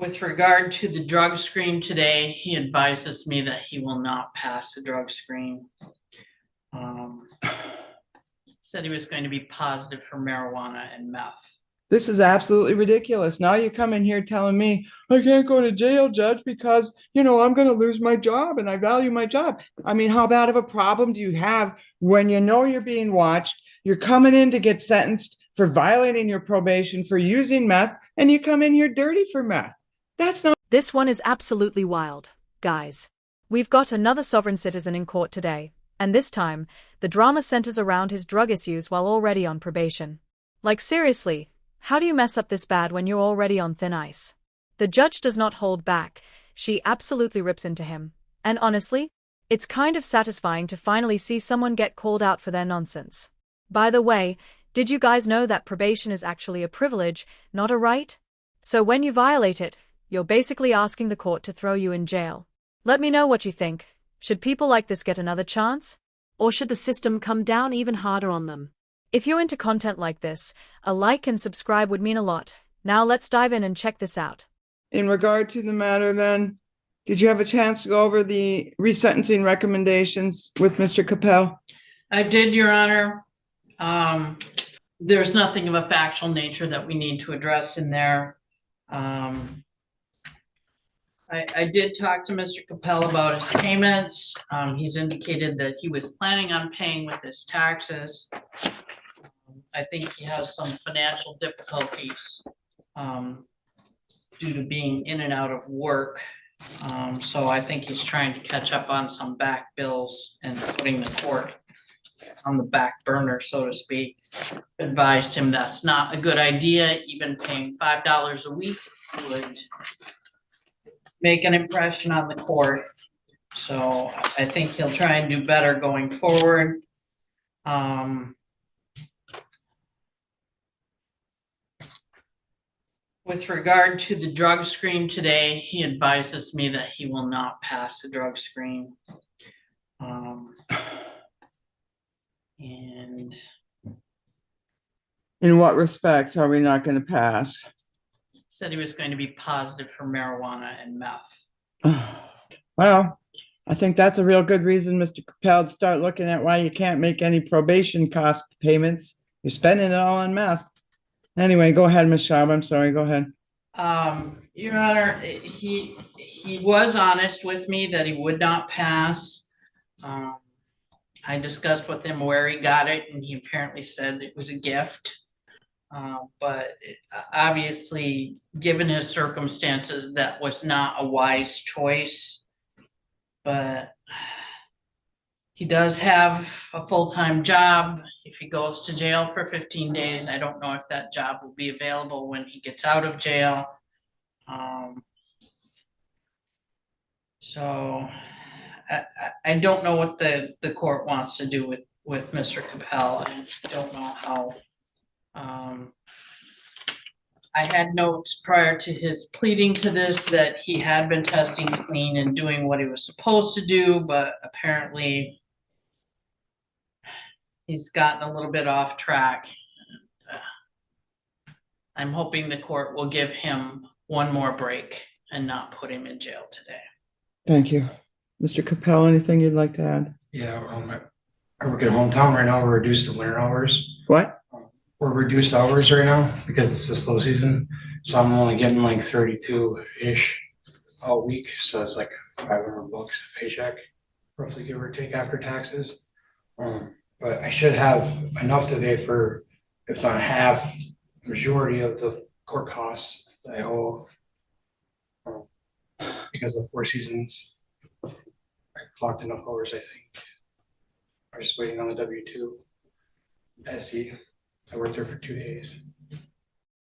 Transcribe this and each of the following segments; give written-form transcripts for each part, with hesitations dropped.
With regard to the drug screen today, he advises me that he will not pass the drug screen. Said he was going to be positive for marijuana and meth. This is absolutely ridiculous. Now you come in here telling me I can't go to jail, Judge, because, I'm going to lose my job and I value my job. I mean, how bad of a problem do you have when you know you're being watched? You're coming in to get sentenced for violating your probation for using meth, and you come in here dirty for meth. That's not. This one is absolutely wild, guys. We've got another sovereign citizen in court today, and this time, the drama centers around his drug issues while already on probation. Like seriously, how do you mess up this bad when you're already on thin ice? The judge does not hold back, she absolutely rips into him. And honestly, it's kind of satisfying to finally see someone get called out for their nonsense. By the way, did you guys know that probation is actually a privilege, not a right? So when you violate it, you're basically asking the court to throw you in jail. Let me know what you think. Should people like this get another chance? Or should the system come down even harder on them? If you're into content like this, a like and subscribe would mean a lot. Now let's dive in and check this out. In regard to the matter then, did you have a chance to go over the resentencing recommendations with Mr. Capel? I did, Your Honor. There's nothing of a factual nature that we need to address in there. I did talk to Mr. Capel about his payments. He's indicated that he was planning on paying with his taxes. I think he has some financial difficulties due to being in and out of work. So I think he's trying to catch up on some back bills and putting the court on the back burner, so to speak. Advised him that's not a good idea. Even paying $5 a week would make an impression on the court. So I think he'll try and do better going forward. With regard to the drug screen today, he advises me that he will not pass the drug screen. And in what respect are we not going to pass? Said he was going to be positive for marijuana and meth. Well, I think that's a real good reason, Mr. Capel, to start looking at why you can't make any probation cost payments. You're spending it all on meth. Anyway, go ahead, Ms. Schaub. I'm sorry. Go ahead. Your Honor, he was honest with me that he would not pass. I discussed with him where he got it, and he apparently said it was a gift. But obviously, given his circumstances, that was not a wise choice. But he does have a full-time job. If he goes to jail for 15 days, I don't know if that job will be available when he gets out of jail. So I don't know what the court wants to do with Mr. Capel. I don't know how. I had notes prior to his pleading to this that he had been testing clean and doing what he was supposed to do, but apparently he's gotten a little bit off track. I'm hoping the court will give him one more break and not put him in jail today. Thank you. Mr. Capel, anything you'd like to add? Yeah, I work at hometown right now. We're reduced to winter hours. What? We're reduced hours right now because it's the slow season. So I'm only getting like 32-ish a week. So it's like $500 a paycheck, roughly, give or take, after taxes. But I should have enough today for, if not half, majority of the court costs that I owe. Because of 4 seasons, I clocked enough hours, I think. I'm just waiting on the W-2 SE. I worked there for 2 days.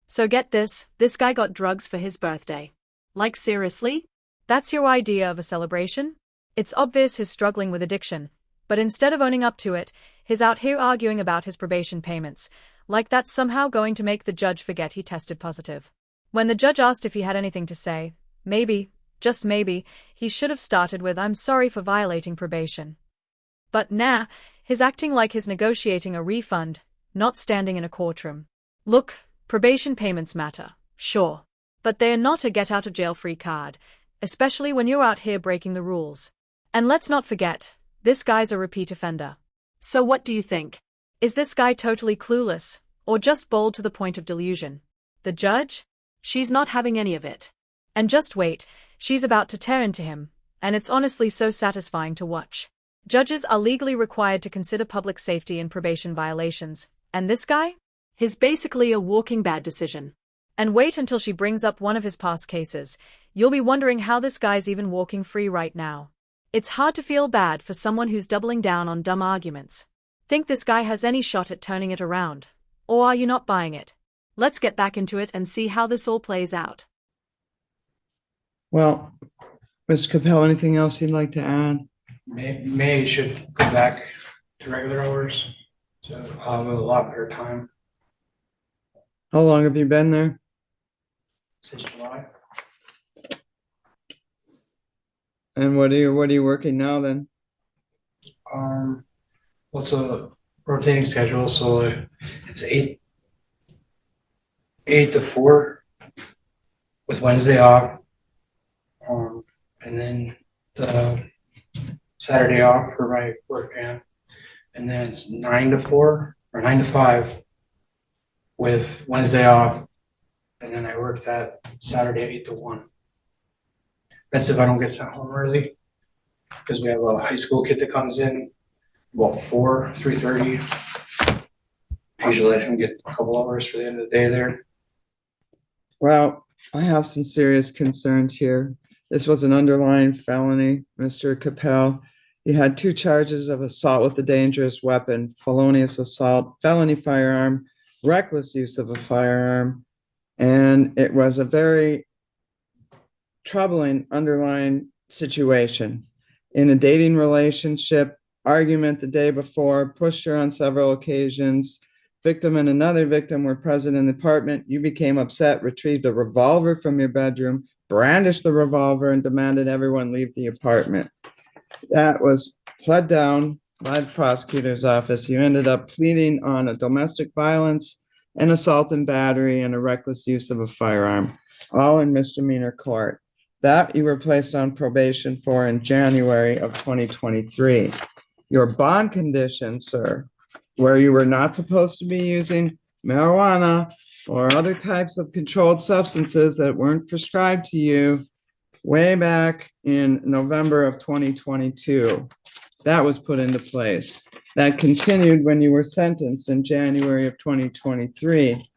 So get this guy got drugs for his birthday. Like seriously? That's your idea of a celebration? It's obvious he's struggling with addiction, but instead of owning up to it, he's out here arguing about his probation payments, like that's somehow going to make the judge forget he tested positive. When the judge asked if he had anything to say, maybe, just maybe, he should have started with "I'm sorry for violating probation." But nah, he's acting like he's negotiating a refund, not standing in a courtroom. Look, probation payments matter, sure. but they're not a get-out-of-jail-free card, especially when you're out here breaking the rules. And let's not forget, this guy's a repeat offender. So what do you think? Is this guy totally clueless, or just bold to the point of delusion? The judge? She's not having any of it. And just wait, she's about to tear into him, and it's honestly so satisfying to watch. Judges are legally required to consider public safety and probation violations, and this guy? He's basically a walking bad decision. And wait until she brings up one of his past cases. You'll be wondering how this guy's even walking free right now. It's hard to feel bad for someone who's doubling down on dumb arguments. Think this guy has any shot at turning it around? Or are you not buying it? Let's get back into it and see how this all plays out. Well, Mr. Capel, anything else you'd like to add? May should go back to regular hours, so I'll have a lot better time How long have you been there? since July. And what are you working now then? What's a rotating schedule? So it's 8 to 4 with Wednesday off, and then the Saturday off for my work camp, and then it's 9 to 4 or 9 to 5 with Wednesday off, and then I work that Saturday 8 to 1. That's if I don't get sent home early, because we have a high school kid that comes in about 3:30. I usually let him get a couple hours for the end of the day there. Well, I have some serious concerns here. This was an underlying felony, Mr. Capel. You had 2 charges of assault with a dangerous weapon, felonious assault, felony firearm, reckless use of a firearm, and it was a very troubling underlying situation. In a dating relationship, argument the day before, pushed her on several occasions. Victim and another victim were present in the apartment. You became upset, retrieved a revolver from your bedroom, brandished the revolver, and demanded everyone leave the apartment. That was pled down by the prosecutor's office. You ended up pleading on a domestic violence, an assault and battery, and a reckless use of a firearm, all in misdemeanor court. That you were placed on probation for in January of 2023. Your bond condition, sir, where you were not supposed to be using marijuana or other types of controlled substances that weren't prescribed to you way back in November of 2022. That was put into place. That continued when you were sentenced in January of 2023.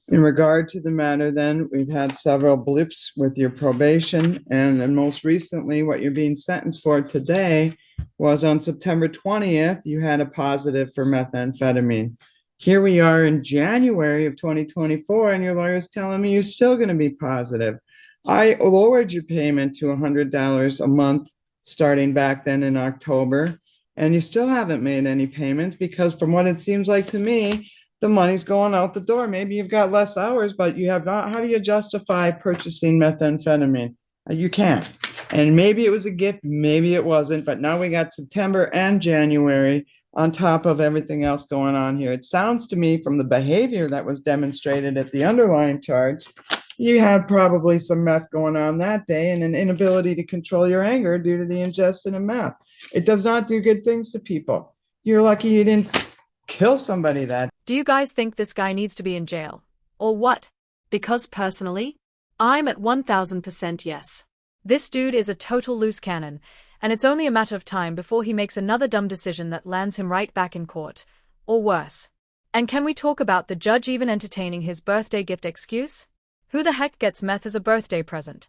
In regard to the matter, then, we've had several blips with your probation, and then most recently, what you're being sentenced for today was on September 20th, you had a positive for methamphetamine. Here we are in January of 2024, and your lawyer's telling me you're still going to be positive. I lowered your payment to $100 a month starting back then in October, and you still haven't made any payments because from what it seems like to me, the money's going out the door. Maybe you've got less hours, but you have not. How do you justify purchasing methamphetamine? You can't. And maybe it was a gift, maybe it wasn't, but now we got September and January on top of everything else going on here. It sounds to me from the behavior that was demonstrated at the underlying charge, you had probably some meth going on that day and an inability to control your anger due to the ingestion of meth. It does not do good things to people. You're lucky you didn't kill somebody that. Do you guys think this guy needs to be in jail? Or what? Because personally, I'm at 1000% yes. This dude is a total loose cannon, and it's only a matter of time before he makes another dumb decision that lands him right back in court, or worse. And can we talk about the judge even entertaining his birthday gift excuse? Who the heck gets meth as a birthday present?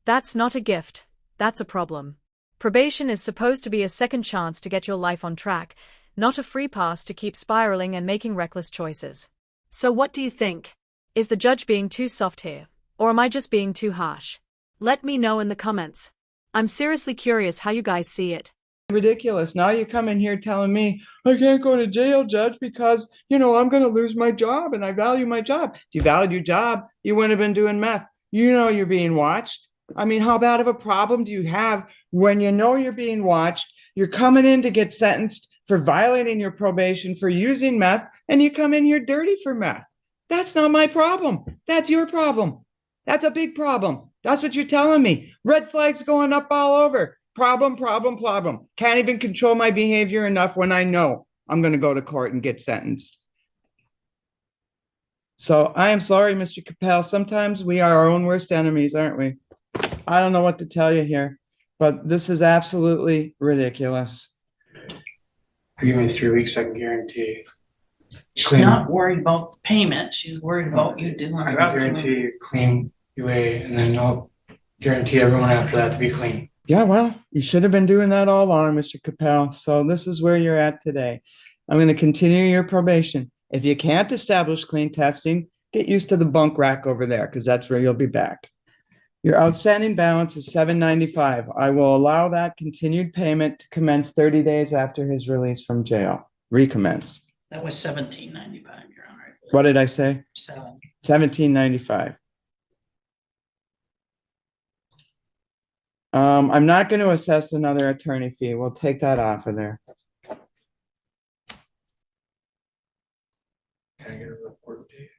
That's not a gift, that's a problem. Probation is supposed to be a second chance to get your life on track, not a free pass to keep spiraling and making reckless choices. So what do you think? Is the judge being too soft here, or am I just being too harsh? Let me know in the comments. I'm seriously curious how you guys see it. Ridiculous. Now you come in here telling me I can't go to jail, judge, because, I'm going to lose my job and I value my job. If you valued your job, you wouldn't have been doing meth. You know you're being watched. I mean, how bad of a problem do you have when you know you're being watched? You're coming in to get sentenced for violating your probation for using meth, and you come in here dirty for meth. That's not my problem. That's your problem. That's a big problem. That's what you're telling me. Red flags going up all over. Problem, problem, problem. Can't even control my behavior enough when I know I'm going to go to court and get sentenced. So I am sorry, Mr. Capel. Sometimes we are our own worst enemies, aren't we? I don't know what to tell you here, but this is absolutely ridiculous. Give me 3 weeks, I can guarantee. She's Clean. not worried about payment. She's worried about you dealing I with can erupts. guarantee clean UA, and then I'll guarantee everyone after that to be clean. Yeah, well, you should have been doing that all along, Mr. Capel. So this is where you're at today. I'm going to continue your probation. If you can't establish clean testing, get used to the bunk rack over there, because that's where you'll be back. Your outstanding balance is $795. I will allow that continued payment to commence 30 days after his release from jail. Recommence. That was $17.95, Your Honor. What did I say? 7. $17.95. I'm not going to assess another attorney fee. We'll take that off of there. Can I get a report date?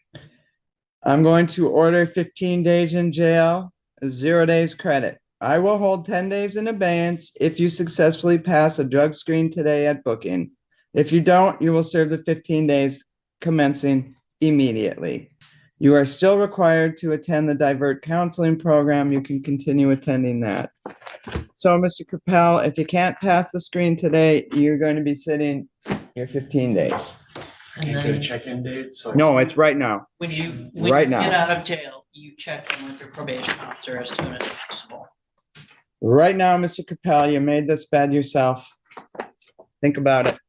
I'm going to order 15 days in jail, 0 days credit. I will hold 10 days in abeyance if you successfully pass a drug screen today at booking. If you don't, you will serve the 15 days commencing immediately. You are still required to attend the divert counseling program. You can continue attending that. So, Mr. Capel, if you can't pass the screen today, you're going to be sitting your 15 days. And Can't get a then check-in date, so. No, it's right now. when you Right now. get out of jail, you check in with your probation officer as soon as possible. Right now, Mr. Capel, you made this bed yourself. Think about it.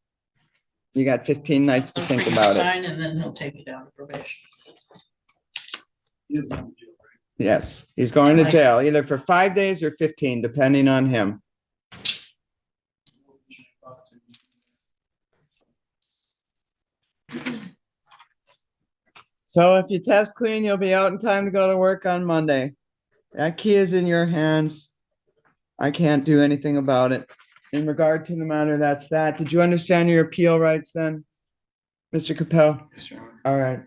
You got 15 nights to think about it. Sign, and then he'll take you down to probation. Yes, he's going to jail either for 5 days or 15, depending on him. So if you test clean, you'll be out in time to go to work on Monday. That key is in your hands. I can't do anything about it. In regard to the matter, that's that. Did you understand your appeal rights then, Mr. Capel? Yes, Your Honor. All right.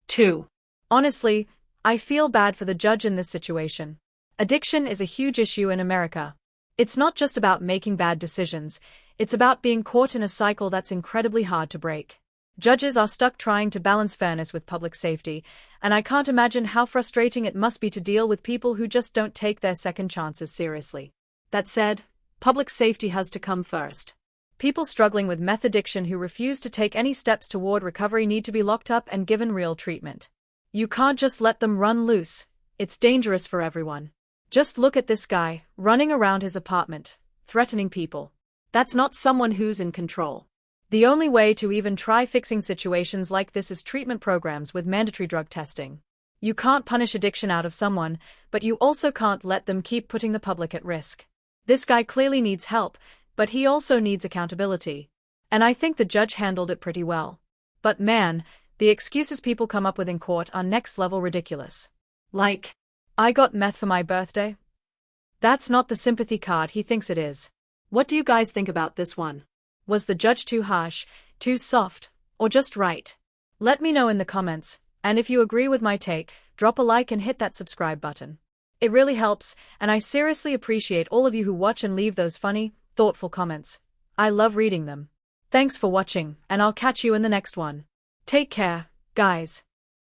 Two. Honestly, I feel bad for the judge in this situation. Addiction is a huge issue in America. It's not just about making bad decisions, it's about being caught in a cycle that's incredibly hard to break. Judges are stuck trying to balance fairness with public safety, and I can't imagine how frustrating it must be to deal with people who just don't take their second chances seriously. That said, public safety has to come first. People struggling with meth addiction who refuse to take any steps toward recovery need to be locked up and given real treatment. You can't just let them run loose. It's dangerous for everyone. Just look at this guy, running around his apartment, threatening people. That's not someone who's in control. The only way to even try fixing situations like this is treatment programs with mandatory drug testing. You can't punish addiction out of someone, but you also can't let them keep putting the public at risk. This guy clearly needs help, but he also needs accountability. And I think the judge handled it pretty well. But man, the excuses people come up with in court are next level ridiculous. Like, I got meth for my birthday? That's not the sympathy card he thinks it is. What do you guys think about this one? Was the judge too harsh, too soft, or just right? Let me know in the comments, and if you agree with my take, drop a like and hit that subscribe button. It really helps, and I seriously appreciate all of you who watch and leave those funny, thoughtful comments. I love reading them. Thanks for watching, and I'll catch you in the next one. Take care, guys.